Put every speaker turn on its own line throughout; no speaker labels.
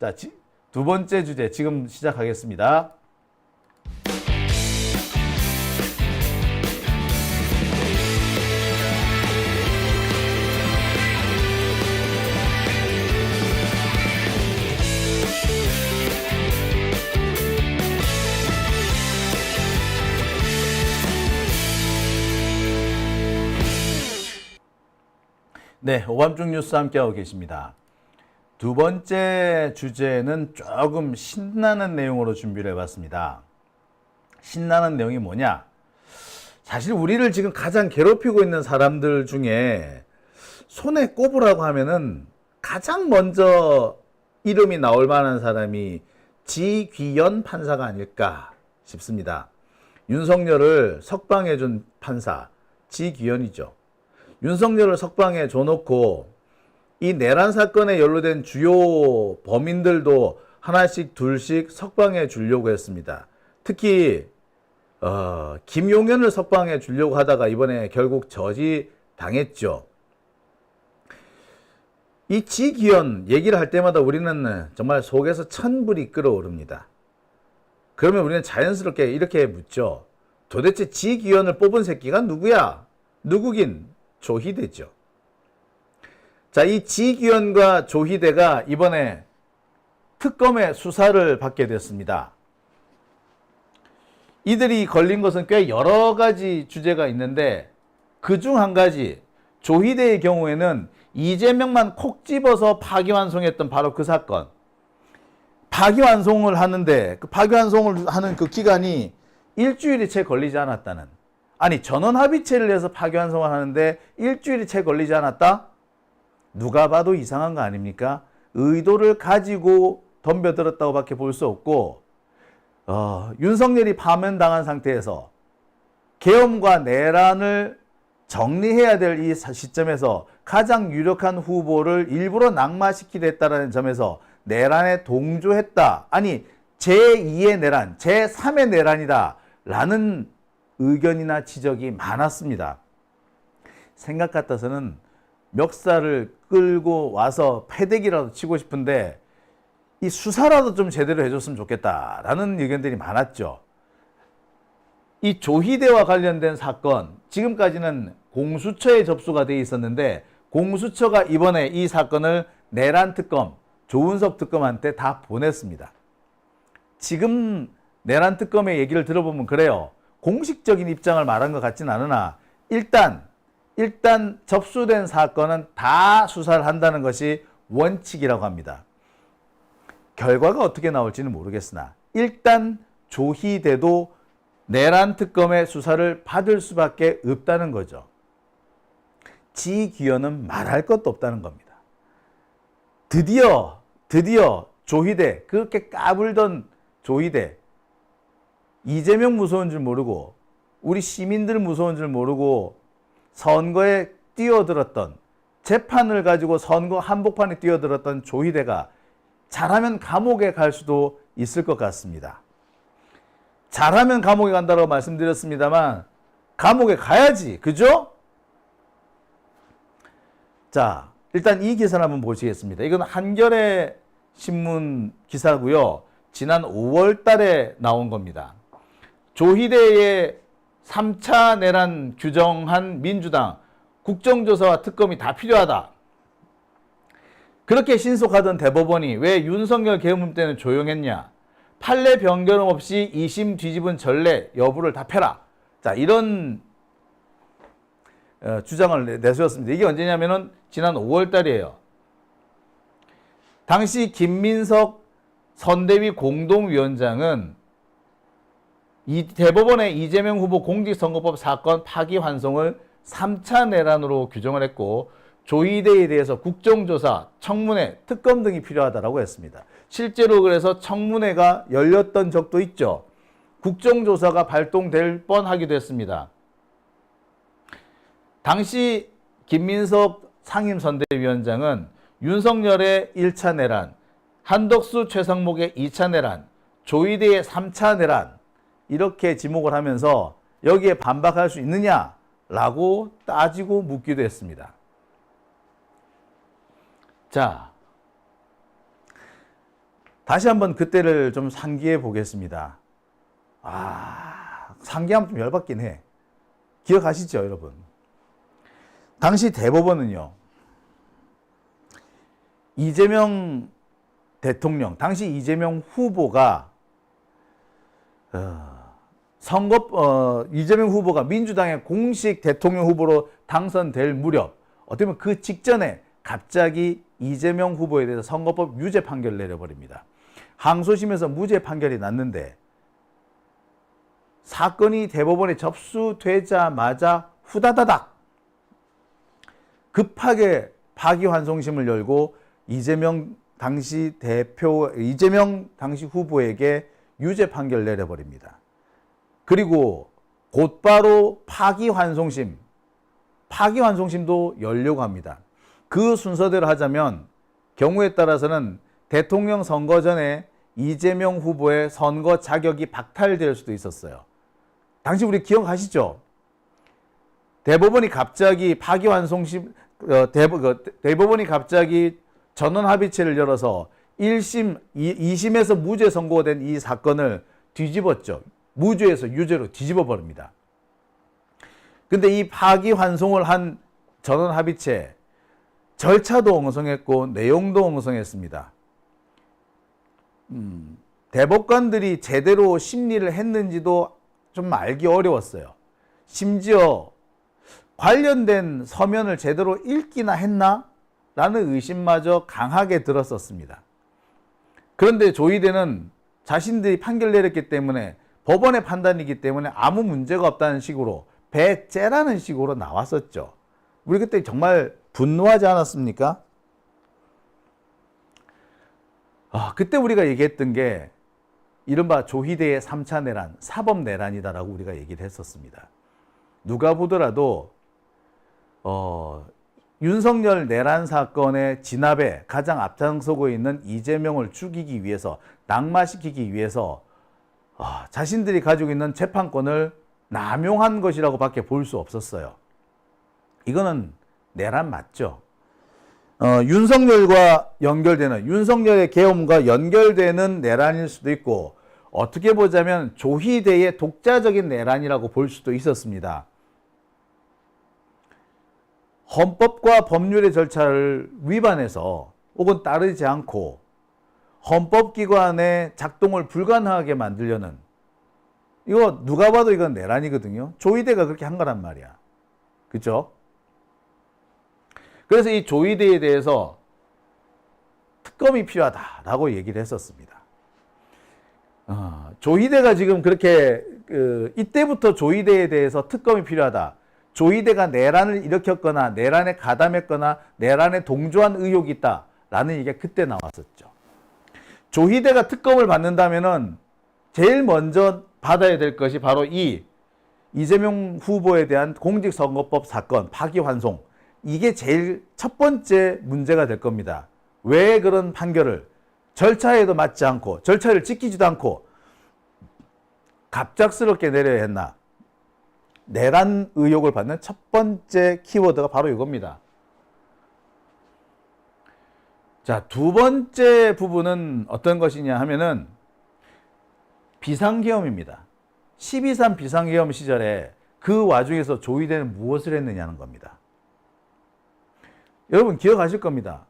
자, 두 번째 주제 지금 시작하겠습니다. 네, 오밤중 뉴스 함께하고 계십니다. 두 번째 주제는 조금 신나는 내용으로 준비를 해봤습니다. 신나는 내용이 뭐냐? 사실 우리를 지금 가장 괴롭히고 있는 사람들 중에 손에 꼽으라고 하면은 가장 먼저 이름이 나올 만한 사람이 지귀현 판사가 아닐까 싶습니다. 윤석열을 석방해준 판사 지귀현이죠. 윤석열을 석방해 줘놓고 이 내란 사건에 연루된 주요 범인들도 하나씩 둘씩 석방해 주려고 했습니다. 특히 김용현을 석방해 주려고 하다가 이번에 결국 저지당했죠. 이 지귀현 얘기를 할 때마다 우리는 정말 속에서 천불이 끓어오릅니다. 그러면 우리는 자연스럽게 이렇게 묻죠. 도대체 지귀현을 뽑은 새끼가 누구야? 누구긴 조희대죠. 자, 이 지귀현과 조희대가 이번에 특검의 수사를 받게 됐습니다. 이들이 걸린 것은 꽤 여러 가지 주제가 있는데 그중 한 가지, 조희대의 경우에는 이재명만 콕 집어서 파기환송했던 바로 그 사건. 파기환송을 하는데 그 파기환송을 하는 그 기간이 일주일이 채 걸리지 않았다는. 아니, 전원합의체를 해서 파기환송을 하는데 일주일이 채 걸리지 않았다? 누가 봐도 이상한 거 아닙니까? 의도를 가지고 덤벼들었다고 밖에 볼 수 없고, 윤석열이 파면당한 상태에서 계엄과 내란을 정리해야 될 이 시점에서 가장 유력한 후보를 일부러 낙마시키려 했다는 점에서 내란에 동조했다. 아니, 제2의 내란, 제3의 내란이다. 라는 의견이나 지적이 많았습니다. 생각 같아서는 멱살을 끌고 와서 패대기라도 치고 싶은데 이 수사라도 좀 제대로 해줬으면 좋겠다라는 의견들이 많았죠. 이 조희대와 관련된 사건, 지금까지는 공수처에 접수가 돼 있었는데 공수처가 이번에 이 사건을 내란특검, 조은석 특검한테 다 보냈습니다. 지금 내란특검의 얘기를 들어보면 그래요. 공식적인 입장을 말한 것 같진 않으나 일단 접수된 사건은 다 수사를 한다는 것이 원칙이라고 합니다. 결과가 어떻게 나올지는 모르겠으나 일단 조희대도 내란특검의 수사를 받을 수밖에 없다는 거죠. 지귀현은 말할 것도 없다는 겁니다. 드디어 조희대, 그렇게 까불던 조희대, 이재명 무서운 줄 모르고 우리 시민들 무서운 줄 모르고 선거에 뛰어들었던, 재판을 가지고 선거 한복판에 뛰어들었던 조희대가 잘하면 감옥에 갈 수도 있을 것 같습니다. 잘하면 감옥에 간다고 말씀드렸습니다만 감옥에 가야지, 그죠? 자, 일단 이 기사를 한번 보시겠습니다. 이건 한겨레 신문 기사고요. 지난 5월 달에 나온 겁니다. 조희대의 3차 내란 규정한 민주당, 국정조사와 특검이 다 필요하다. 그렇게 신속하던 대법원이 왜 윤석열 계엄 때는 조용했냐. 판례 변경 없이 2심 뒤집은 전례 여부를 답해라. 자, 이런 주장을 내세웠습니다. 이게 언제냐면은 지난 5월 달이에요. 당시 김민석 선대위 공동위원장은 이 대법원의 이재명 후보 공직선거법 사건 파기환송을 3차 내란으로 규정을 했고 조희대에 대해서 국정조사, 청문회, 특검 등이 필요하다고 했습니다. 실제로 그래서 청문회가 열렸던 적도 있죠. 국정조사가 발동될 뻔하기도 했습니다. 당시 김민석 상임선대위원장은 윤석열의 1차 내란, 한덕수 최상목의 2차 내란, 조희대의 3차 내란 이렇게 지목을 하면서 여기에 반박할 수 있느냐라고 따지고 묻기도 했습니다. 자, 다시 한번 그때를 좀 상기해 보겠습니다. 상기하면 좀 열받긴 해. 기억하시죠, 여러분? 당시 대법원은요, 이재명 대통령, 당시 이재명 후보가 이재명 후보가 민주당의 공식 대통령 후보로 당선될 무렵, 어떻게 보면 그 직전에 갑자기 이재명 후보에 대해서 선거법 유죄 판결을 내려버립니다. 항소심에서 무죄 판결이 났는데 사건이 대법원에 접수되자마자 후다다닥 급하게 파기환송심을 열고 이재명 당시 후보에게 유죄 판결을 내려버립니다. 그리고 곧바로 파기환송심도 열려고 합니다. 그 순서대로 하자면 경우에 따라서는 대통령 선거 전에 이재명 후보의 선거 자격이 박탈될 수도 있었어요. 당시 우리 기억하시죠? 대법원이 갑자기 대법원이 갑자기 전원합의체를 열어서 1심, 2심에서 무죄 선고가 된 이 사건을 뒤집었죠. 무죄에서 유죄로 뒤집어 버립니다. 근데 이 파기환송을 한 전원합의체 절차도 엉성했고 내용도 엉성했습니다. 대법관들이 제대로 심리를 했는지도 좀 알기 어려웠어요. 심지어 관련된 서면을 제대로 읽기나 했나? 라는 의심마저 강하게 들었었습니다. 그런데 조희대는 자신들이 판결 내렸기 때문에 법원의 판단이기 때문에 아무 문제가 없다는 식으로 배째라는 식으로 나왔었죠. 우리 그때 정말 분노하지 않았습니까? 그때 우리가 얘기했던 게 이른바 조희대의 3차 내란, 사법 내란이다라고 우리가 얘기를 했었습니다. 누가 보더라도 윤석열 내란 사건의 진압에 가장 앞장서고 있는 이재명을 죽이기 위해서, 낙마시키기 위해서 자신들이 가지고 있는 재판권을 남용한 것이라고 밖에 볼 수 없었어요. 이거는 내란 맞죠? 윤석열과 연결되는, 윤석열의 계엄과 연결되는 내란일 수도 있고, 어떻게 보자면 조희대의 독자적인 내란이라고 볼 수도 있었습니다. 헌법과 법률의 절차를 위반해서 혹은 따르지 않고 헌법기관의 작동을 불가능하게 만들려는, 이거 누가 봐도 이건 내란이거든요. 조희대가 그렇게 한 거란 말이야. 그렇죠? 그래서 이 조희대에 대해서 특검이 필요하다라고 얘기를 했었습니다. 조희대가 지금 그렇게 이때부터 조희대에 대해서 특검이 필요하다. 조희대가 내란을 일으켰거나 내란에 가담했거나 내란에 동조한 의혹이 있다라는 얘기가 그때 나왔었죠. 조희대가 특검을 받는다면은 제일 먼저 받아야 될 것이 바로 이 이재명 후보에 대한 공직선거법 사건 파기환송, 이게 제일 첫 번째 문제가 될 겁니다. 왜 그런 판결을 절차에도 맞지 않고 절차를 지키지도 않고 갑작스럽게 내려야 했나? 내란 의혹을 받는 첫 번째 키워드가 바로 이겁니다. 자, 두 번째 부분은 어떤 것이냐 하면은 비상계엄입니다. 12.3 비상계엄 시절에 그 와중에서 조희대는 무엇을 했느냐는 겁니다. 여러분 기억하실 겁니다.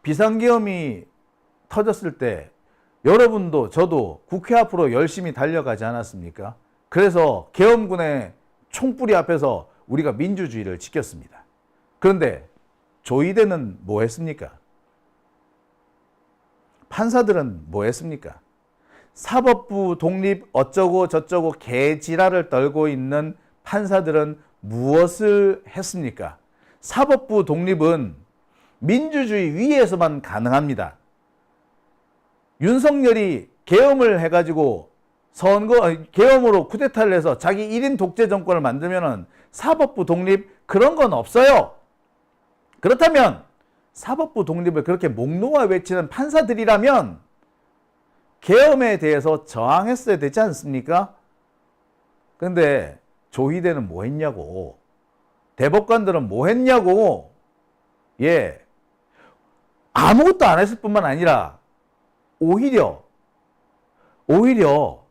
비상계엄이 터졌을 때 여러분도 저도 국회 앞으로 열심히 달려가지 않았습니까? 그래서 계엄군의 총뿌리 앞에서 우리가 민주주의를 지켰습니다. 그런데 조희대는 뭐 했습니까? 판사들은 뭐 했습니까? 사법부 독립 어쩌고 저쩌고 개지랄을 떨고 있는 판사들은 무엇을 했습니까? 사법부 독립은 민주주의 위에서만 가능합니다. 윤석열이 계엄을 해가지고 계엄으로 쿠데타를 해서 자기 1인 독재 정권을 만들면은 사법부 독립 그런 건 없어요. 그렇다면 사법부 독립을 그렇게 목 놓아 외치는 판사들이라면 계엄에 대해서 저항했어야 되지 않습니까? 그런데 조희대는 뭐 했냐고, 대법관들은 뭐 했냐고, 아무것도 안 했을 뿐만 아니라 오히려 오히려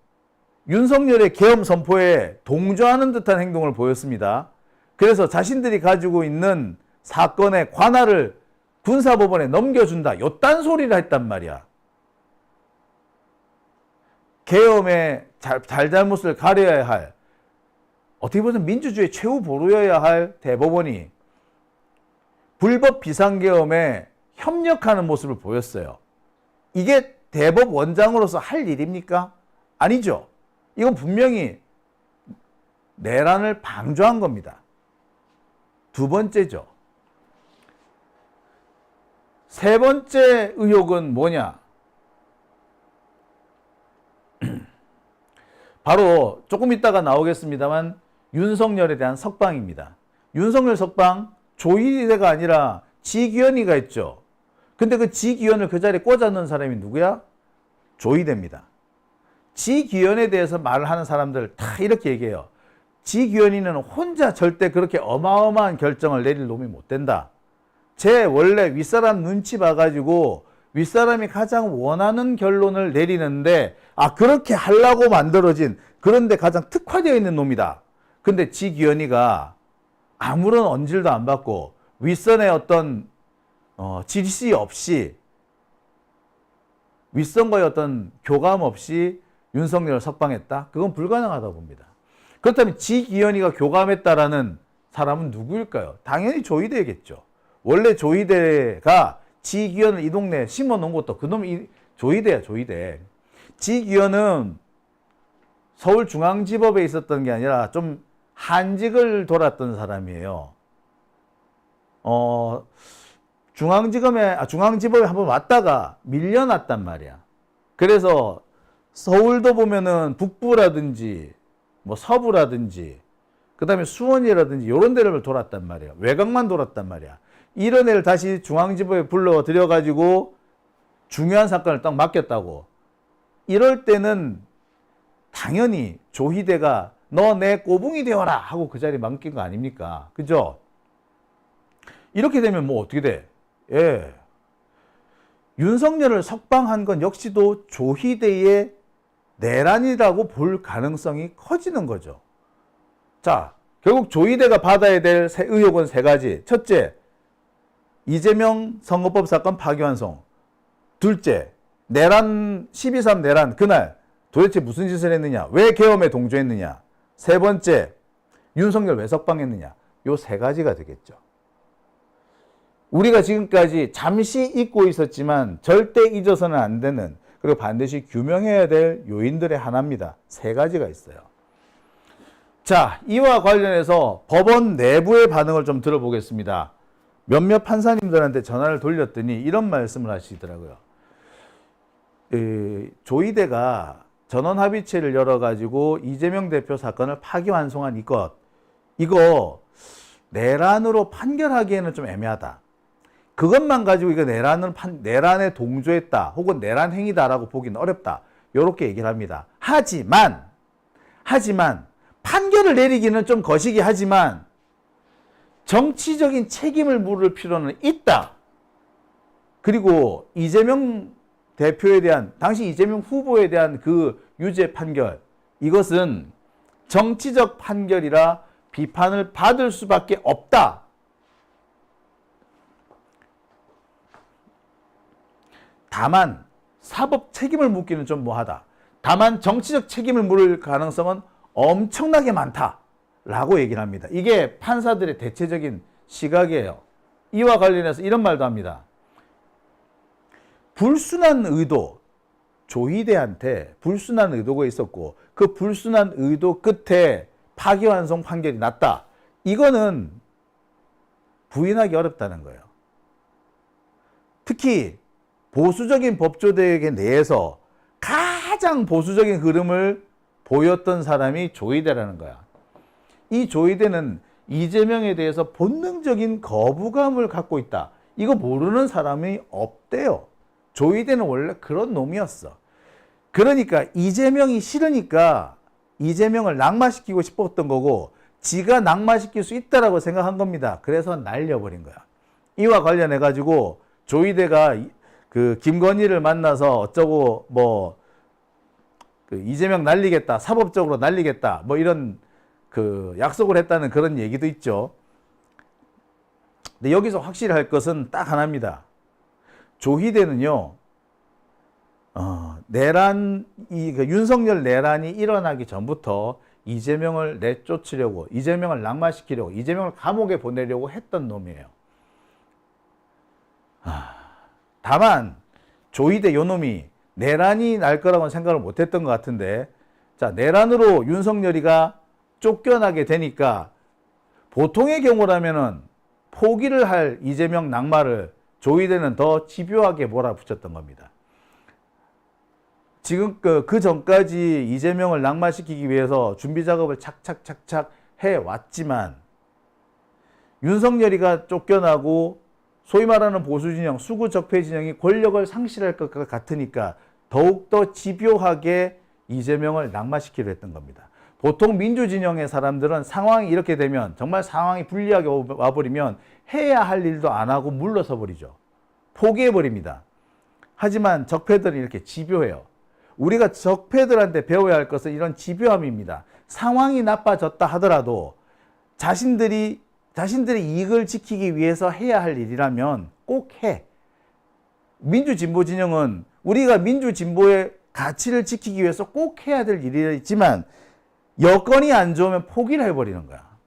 윤석열의 계엄 선포에 동조하는 듯한 행동을 보였습니다. 그래서 자신들이 가지고 있는 사건의 관할을 군사법원에 넘겨준다. 요딴 소리를 했단 말이야. 계엄의 잘잘못을 가려야 할, 어떻게 보면 민주주의 최후 보루여야 할 대법원이 불법 비상계엄에 협력하는 모습을 보였어요. 이게 대법원장으로서 할 일입니까? 아니죠. 이건 분명히 내란을 방조한 겁니다. 두 번째죠. 세 번째 의혹은 뭐냐? 바로 조금 있다가 나오겠습니다만 윤석열에 대한 석방입니다. 윤석열 석방, 조희대가 아니라 지기현이가 있죠. 근데 그 지기현을 그 자리에 꽂아 넣은 사람이 누구야? 조희대입니다. 지기현에 대해서 말을 하는 사람들 다 이렇게 얘기해요. 지기현이는 혼자 절대 그렇게 어마어마한 결정을 내릴 놈이 못 된다. 제 원래 윗사람 눈치 봐가지고 윗사람이 가장 원하는 결론을 내리는데 그렇게 하려고 만들어진, 그런데 가장 특화되어 있는 놈이다. 근데 지기현이가 아무런 언질도 안 받고 윗선의 어떤 지시 없이, 윗선과의 어떤 교감 없이 윤석열을 석방했다? 그건 불가능하다 봅니다. 그렇다면 지기현이가 교감했다라는 사람은 누구일까요? 당연히 조희대겠죠. 원래 조희대가 지기현을 이 동네에 심어놓은 것도 그놈이 조희대야, 조희대. 지기현은 서울중앙지법에 있었던 게 아니라 좀 한직을 돌았던 사람이에요. 중앙지법에 한번 왔다가 밀려났단 말이야. 그래서 서울도 보면은 북부라든지 뭐 서부라든지 그 다음에 수원이라든지 이런 데를 돌았단 말이야. 외곽만 돌았단 말이야. 이런 애를 다시 중앙지법에 불러들여가지고 중요한 사건을 딱 맡겼다고. 이럴 때는 당연히 조희대가 너 내 꼬붕이 되어라 하고 그 자리에 맡긴 거 아닙니까? 그죠? 이렇게 되면 뭐 어떻게 돼? 예. 윤석열을 석방한 건 역시도 조희대의 내란이라고 볼 가능성이 커지는 거죠. 자, 결국 조희대가 받아야 될 의혹은 세 가지. 첫째, 이재명 선거법 사건 파기환송. 둘째, 내란, 12.3 내란 그날 도대체 무슨 짓을 했느냐? 왜 계엄에 동조했느냐? 세 번째, 윤석열 왜 석방했느냐? 요 세 가지가 되겠죠. 우리가 지금까지 잠시 잊고 있었지만 절대 잊어서는 안 되는, 그리고 반드시 규명해야 될 요인들의 하나입니다. 세 가지가 있어요. 자, 이와 관련해서 법원 내부의 반응을 좀 들어보겠습니다. 몇몇 판사님들한테 전화를 돌렸더니 이런 말씀을 하시더라고요. 조희대가 전원합의체를 열어가지고 이재명 대표 사건을 파기환송한 이거 내란으로 판결하기에는 좀 애매하다. 그것만 가지고 이거 내란에 동조했다 혹은 내란 행위다라고 보기는 어렵다. 이렇게 얘기를 합니다. 하지만 판결을 내리기는 좀 거시기 하지만 정치적인 책임을 물을 필요는 있다. 그리고 이재명 대표에 대한, 당시 이재명 후보에 대한 그 유죄 판결, 이것은 정치적 판결이라 비판을 받을 수밖에 없다. 다만 사법 책임을 묻기는 좀 뭐하다. 다만 정치적 책임을 물을 가능성은 엄청나게 많다라고 얘기를 합니다. 이게 판사들의 대체적인 시각이에요. 이와 관련해서 이런 말도 합니다. 불순한 의도, 조희대한테 불순한 의도가 있었고 그 불순한 의도 끝에 파기환송 판결이 났다. 이거는 부인하기 어렵다는 거예요. 특히 보수적인 법조계 내에서 가장 보수적인 흐름을 보였던 사람이 조희대라는 거야. 이 조희대는 이재명에 대해서 본능적인 거부감을 갖고 있다. 이거 모르는 사람이 없대요. 조희대는 원래 그런 놈이었어. 그러니까 이재명이 싫으니까 이재명을 낙마시키고 싶었던 거고 지가 낙마시킬 수 있다라고 생각한 겁니다. 그래서 날려버린 거야. 이와 관련해 가지고 조희대가 그 김건희를 만나서 어쩌고 뭐 그 이재명 날리겠다, 사법적으로 날리겠다, 뭐 이런 그 약속을 했다는 그런 얘기도 있죠. 근데 여기서 확실히 할 것은 딱 하나입니다. 조희대는요, 그 윤석열 내란이 일어나기 전부터 이재명을 내쫓으려고, 이재명을 낙마시키려고, 이재명을 감옥에 보내려고 했던 놈이에요. 다만 조희대 요놈이 내란이 날 거라고는 생각을 못했던 것 같은데, 자, 내란으로 윤석열이가 쫓겨나게 되니까 보통의 경우라면은 포기를 할 이재명 낙마를 조희대는 더 집요하게 몰아붙였던 겁니다. 지금 그 전까지 이재명을 낙마시키기 위해서 준비 작업을 착착착착 해왔지만 윤석열이가 쫓겨나고 소위 말하는 보수진영, 수구적폐 진영이 권력을 상실할 것 같으니까 더욱더 집요하게 이재명을 낙마시키려 했던 겁니다. 보통 민주진영의 사람들은 상황이 이렇게 되면, 정말 상황이 불리하게 와버리면 해야 할 일도 안 하고 물러서 버리죠. 포기해버립니다. 하지만 적폐들은 이렇게 집요해요. 우리가 적폐들한테 배워야 할 것은 이런 집요함입니다. 상황이 나빠졌다 하더라도 자신들의 이익을 지키기 위해서 해야 할 일이라면 꼭 해. 민주진보 진영은 우리가 민주진보의 가치를 지키기 위해서 꼭 해야 될 일이지만 여건이 안 좋으면 포기를 해버리는 거야.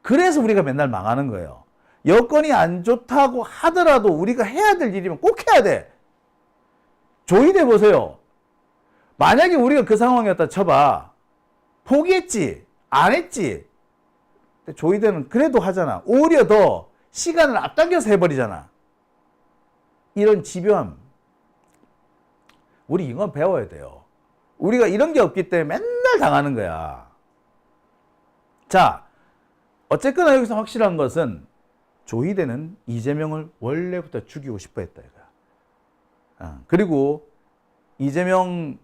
그래서 우리가 맨날 망하는 거예요. 여건이 안 좋다고 하더라도 우리가 해야 될 일이면 꼭 해야 돼. 조희대 보세요. 만약에 우리가 그 상황이었다 쳐봐. 포기했지? 안 했지? 조희대는 그래도 하잖아. 오히려 더 시간을 앞당겨서 해버리잖아. 이런 집요함. 우리 이건 배워야 돼요. 우리가 이런 게 없기 때문에 맨날 당하는 거야. 자, 어쨌거나 여기서 확실한 것은 조희대는 이재명을 원래부터 죽이고 싶어 했다 이거야. 그리고 이재명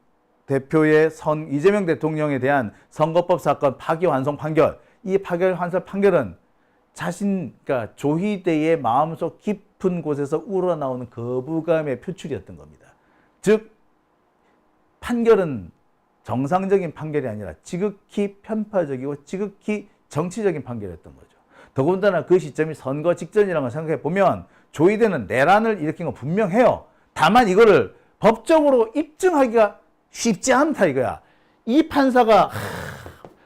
대통령에 대한 선거법 사건 파기환송 판결, 이 파기환송 판결은 그러니까 조희대의 마음속 깊은 곳에서 우러나오는 거부감의 표출이었던 겁니다. 즉, 판결은 정상적인 판결이 아니라 지극히 편파적이고 지극히 정치적인 판결이었던 거죠. 더군다나 그 시점이 선거 직전이라는 걸 생각해 보면 조희대는 내란을 일으킨 건 분명해요. 다만 이거를 법적으로 입증하기가 쉽지 않다 이거야. 이 판사가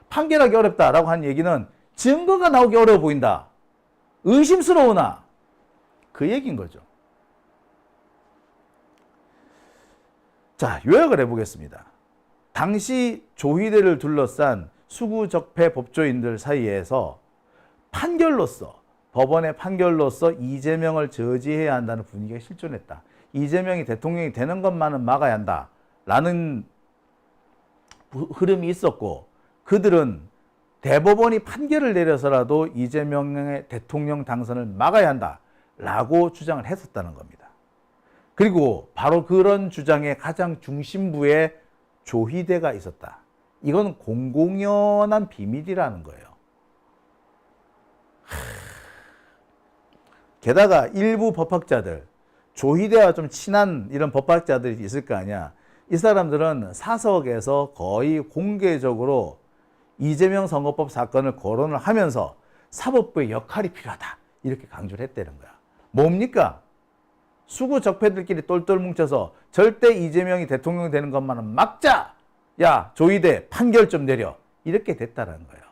판결하기 어렵다라고 한 얘기는 증거가 나오기 어려워 보인다. 의심스러우나 그 얘기인 거죠. 자, 요약을 해보겠습니다. 당시 조희대를 둘러싼 수구적폐 법조인들 사이에서 법원의 판결로서 이재명을 저지해야 한다는 분위기가 실존했다. 이재명이 대통령이 되는 것만은 막아야 한다라는 흐름이 있었고, 그들은 대법원이 판결을 내려서라도 이재명의 대통령 당선을 막아야 한다라고 주장을 했었다는 겁니다. 그리고 바로 그런 주장의 가장 중심부에 조희대가 있었다. 이건 공공연한 비밀이라는 거예요. 게다가 일부 법학자들, 조희대와 좀 친한 이런 법학자들이 있을 거 아니야. 이 사람들은 사석에서 거의 공개적으로 이재명 선거법 사건을 거론을 하면서 사법부의 역할이 필요하다 이렇게 강조를 했다는 거야. 뭡니까? 수구 적폐들끼리 똘똘 뭉쳐서 절대 이재명이 대통령이 되는 것만은 막자! 야, 조희대 판결 좀 내려. 이렇게 됐다는 거예요.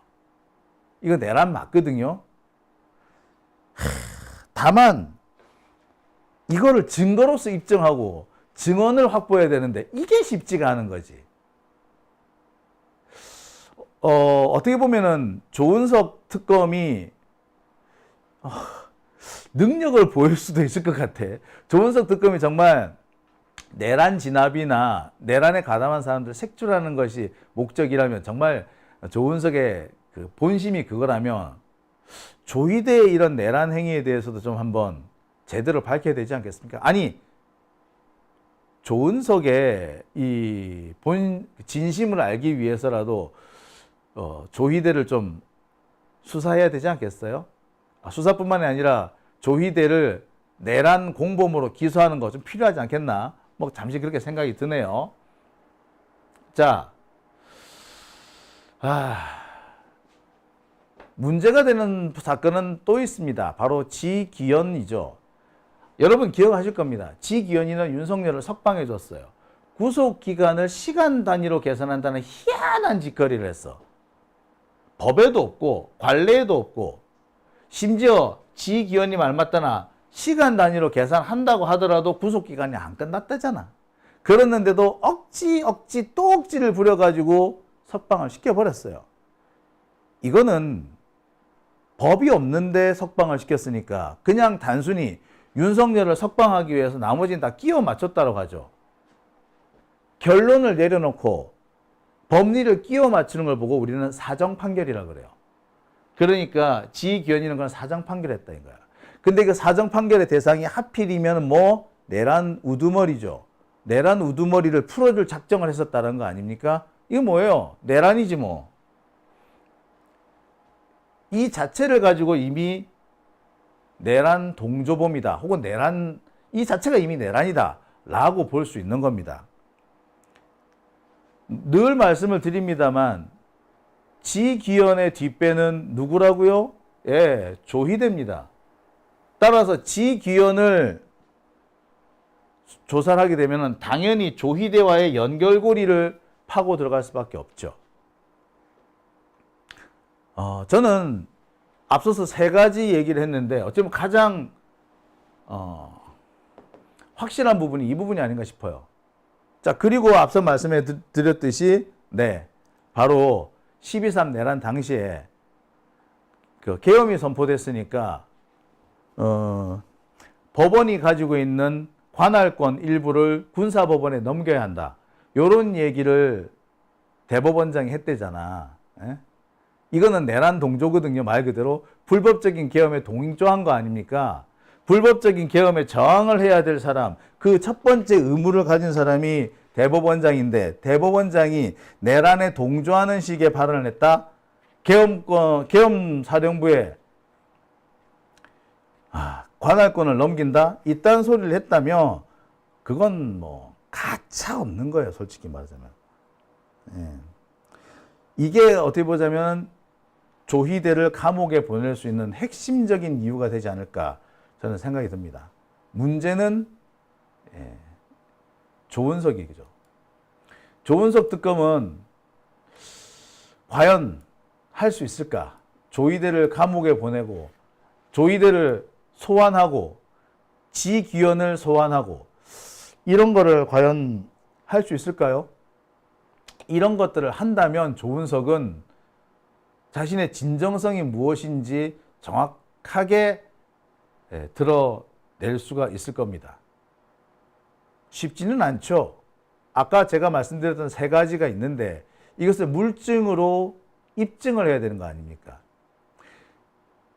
이거 내란 맞거든요. 다만 이거를 증거로서 입증하고 증언을 확보해야 되는데 이게 쉽지가 않은 거지. 어떻게 보면은 조은석 특검이 능력을 보일 수도 있을 것 같아. 조은석 특검이 정말 내란 진압이나 내란에 가담한 사람들 색출하는 것이 목적이라면, 정말 조은석의 그 본심이 그거라면 조희대의 이런 내란 행위에 대해서도 좀 한번 제대로 밝혀야 되지 않겠습니까? 아니, 조은석의 이 진심을 알기 위해서라도 조희대를 좀 수사해야 되지 않겠어요? 수사뿐만이 아니라 조희대를 내란 공범으로 기소하는 거 좀 필요하지 않겠나? 뭐 잠시 그렇게 생각이 드네요. 자, 문제가 되는 사건은 또 있습니다. 바로 지기현이죠. 여러분 기억하실 겁니다. 지기현이는 윤석열을 석방해 줬어요. 구속 기간을 시간 단위로 계산한다는 희한한 짓거리를 했어. 법에도 없고 관례에도 없고, 심지어 지기현이 말 맞다나 시간 단위로 계산한다고 하더라도 구속 기간이 안 끝났다잖아. 그랬는데도 억지 또 억지를 부려가지고 석방을 시켜버렸어요. 이거는 법이 없는데 석방을 시켰으니까 그냥 단순히 윤석열을 석방하기 위해서 나머지는 다 끼워 맞췄다고 하죠. 결론을 내려놓고 법리를 끼워 맞추는 걸 보고 우리는 사정 판결이라고 그래요. 그러니까 지기현이는 그런 사정 판결했다 이거야. 근데 그 사정 판결의 대상이 하필이면 뭐 내란 우두머리죠. 내란 우두머리를 풀어줄 작정을 했었다는 거 아닙니까? 이거 뭐예요? 내란이지 뭐. 이 자체를 가지고 이미 내란 동조범이다. 혹은 내란, 이 자체가 이미 내란이다. 라고 볼 수 있는 겁니다. 늘 말씀을 드립니다만, 지기현의 뒷배는 누구라고요? 예, 조희대입니다. 따라서 지기현을 조사를 하게 되면 당연히 조희대와의 연결고리를 파고 들어갈 수밖에 없죠. 저는 앞서서 세 가지 얘기를 했는데 어쩌면 가장 확실한 부분이 이 부분이 아닌가 싶어요. 자, 그리고 앞서 말씀해 드렸듯이 네, 바로 12.3 내란 당시에 그 계엄이 선포됐으니까 법원이 가지고 있는 관할권 일부를 군사법원에 넘겨야 한다. 이런 얘기를 대법원장이 했대잖아. 예? 이거는 내란 동조거든요. 말 그대로 불법적인 계엄에 동조한 거 아닙니까? 불법적인 계엄에 저항을 해야 될 사람, 그 첫 번째 의무를 가진 사람이 대법원장인데 대법원장이 내란에 동조하는 식의 발언을 했다? 계엄사령부에 관할권을 넘긴다? 이딴 소리를 했다며 그건 뭐 가차 없는 거예요. 솔직히 말하자면. 예. 이게 어떻게 보자면 조희대를 감옥에 보낼 수 있는 핵심적인 이유가 되지 않을까 저는 생각이 듭니다. 문제는 조은석이죠. 조은석 특검은 과연 할 수 있을까? 조희대를 감옥에 보내고 조희대를 소환하고 지기현을 소환하고 이런 거를 과연 할 수 있을까요? 이런 것들을 한다면 조은석은 자신의 진정성이 무엇인지 정확하게 드러낼 수가 있을 겁니다. 쉽지는 않죠. 아까 제가 말씀드렸던 세 가지가 있는데 이것을 물증으로 입증을 해야 되는 거 아닙니까?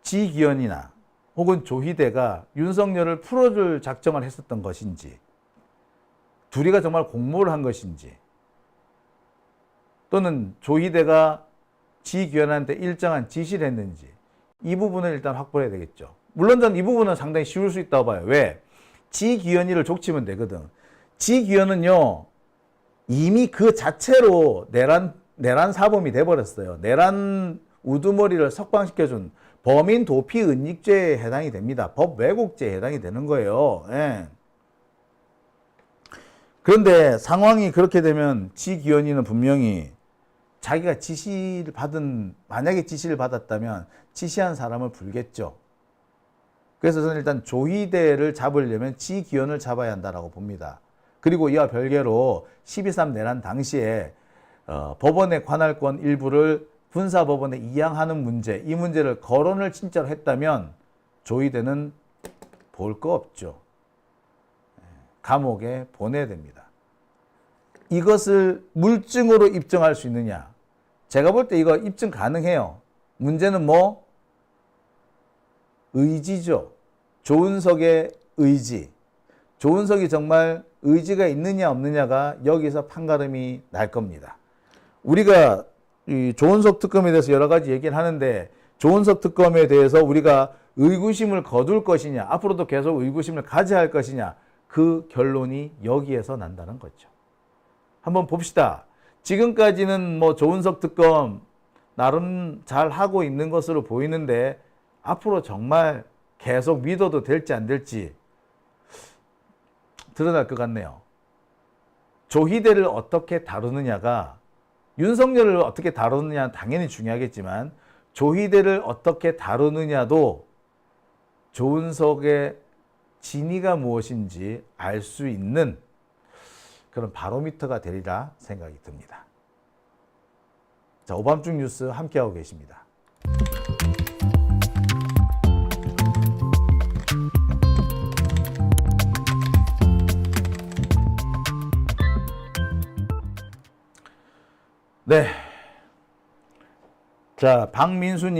지기현이나 혹은 조희대가 윤석열을 풀어줄 작정을 했었던 것인지, 둘이가 정말 공모를 한 것인지, 또는 조희대가 지기현한테 일정한 지시를 했는지, 이 부분을 일단 확보해야 되겠죠. 물론 전 이 부분은 상당히 쉬울 수 있다고 봐요. 왜? 지기현이를 족치면 되거든. 지기현은요, 이미 그 자체로 내란 사범이 돼버렸어요. 내란 우두머리를 석방시켜준 범인 도피 은닉죄에 해당이 됩니다. 법 왜곡죄에 해당이 되는 거예요. 예. 그런데 상황이 그렇게 되면 지기현이는 분명히 자기가 만약에 지시를 받았다면 지시한 사람을 불겠죠. 그래서 저는 일단 조희대를 잡으려면 지기현을 잡아야 한다고 봅니다. 그리고 이와 별개로 12.3 내란 당시에 법원의 관할권 일부를 군사법원에 이양하는 문제, 이 문제를 거론을 진짜로 했다면 조희대는 볼 거 없죠. 감옥에 보내야 됩니다. 이것을 물증으로 입증할 수 있느냐? 제가 볼 때 이거 입증 가능해요. 문제는 뭐? 의지죠. 조은석의 의지. 조은석이 정말 의지가 있느냐 없느냐가 여기서 판가름이 날 겁니다. 우리가 이 조은석 특검에 대해서 여러 가지 얘기를 하는데 조은석 특검에 대해서 우리가 의구심을 거둘 것이냐, 앞으로도 계속 의구심을 가져야 할 것이냐, 그 결론이 여기에서 난다는 거죠. 한번 봅시다. 지금까지는 뭐 조은석 특검 나름 잘 하고 있는 것으로 보이는데 앞으로 정말 계속 믿어도 될지 안 될지 드러날 것 같네요. 조희대를 어떻게 다루느냐가 윤석열을 어떻게 다루느냐는 당연히 중요하겠지만 조희대를 어떻게 다루느냐도 조은석의 진위가 무엇인지 알 수 있는 그런 바로미터가 되리라 생각이 듭니다. 자, 오밤중 뉴스 함께하고 계십니다. 네. 자, 박민수님.